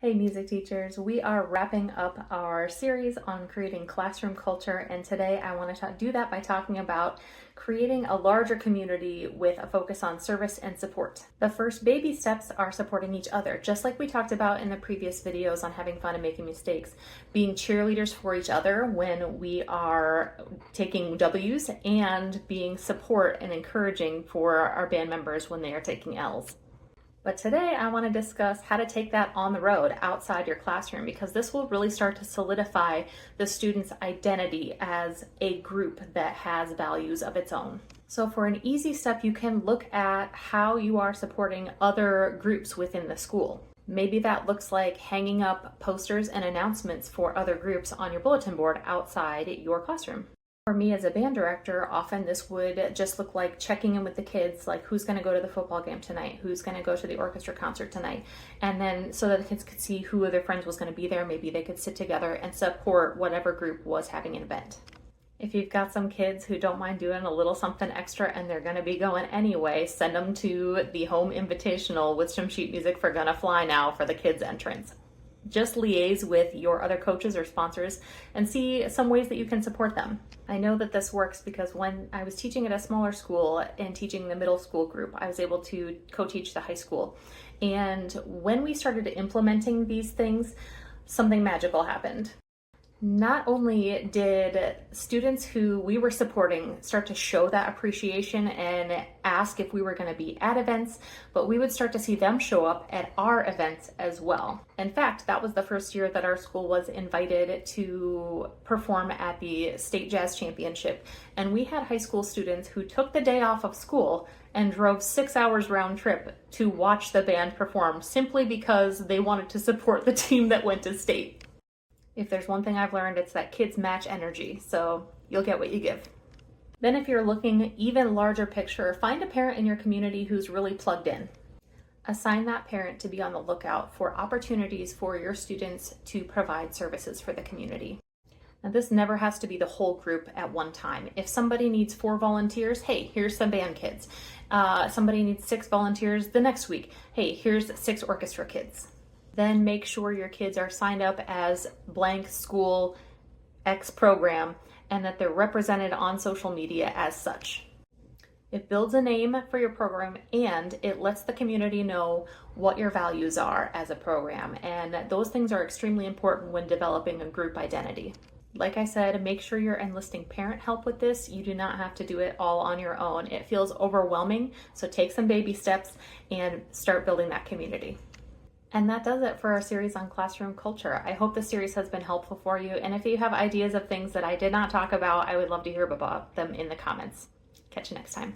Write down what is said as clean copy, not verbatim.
Hey music teachers, we are wrapping up our series on creating classroom culture, and today I want to do that by talking about creating a larger community with a focus on service and support. The first baby steps are supporting each other, just like we talked about in the previous videos on having fun and making mistakes, being cheerleaders for each other when we are taking W's, and being support and encouraging for our band members when they are taking L's. But today I want to discuss how to take that on the road outside your classroom, because this will really start to solidify the student's identity as a group that has values of its own. So for an easy step, you can look at how you are supporting other groups within the school. Maybe that looks like hanging up posters and announcements for other groups on your bulletin board outside your classroom. For me as a band director, often this would just look like checking in with the kids, like who's going to go to the football game tonight, who's going to go to the orchestra concert tonight, and then so that the kids could see who of their friends was going to be there, maybe they could sit together and support whatever group was having an event. If you've got some kids who don't mind doing a little something extra and they're going to be going anyway, send them to the home invitational with some sheet music for Gonna Fly Now for the kids' entrance. Just liaise with your other coaches or sponsors and see some ways that you can support them. I know that this works because when I was teaching at a smaller school and teaching the middle school group, I was able to co-teach the high school. And when we started implementing these things, something magical happened. Not only did students who we were supporting start to show that appreciation and ask if we were going to be at events, but we would start to see them show up at our events as well. In fact, that was the first year that our school was invited to perform at the State Jazz Championship. And we had high school students who took the day off of school and drove 6 hours round trip to watch the band perform simply because they wanted to support the team that went to state. If there's one thing I've learned, it's that kids match energy, so you'll get what you give. Then if you're looking even larger picture, find a parent in your community who's really plugged in. Assign that parent to be on the lookout for opportunities for your students to provide services for the community. Now, this never has to be the whole group at one time. If somebody needs 4 volunteers, hey, here's some band kids. Somebody needs 6 volunteers the next week. Hey, here's 6 orchestra kids. Then make sure your kids are signed up as blank school X program and that they're represented on social media as such. It builds a name for your program and it lets the community know what your values are as a program. And those things are extremely important when developing a group identity. Like I said, make sure you're enlisting parent help with this. You do not have to do it all on your own. It feels overwhelming, so take some baby steps and start building that community. And that does it for our series on classroom culture. I hope this series has been helpful for you. And if you have ideas of things that I did not talk about, I would love to hear about them in the comments. Catch you next time.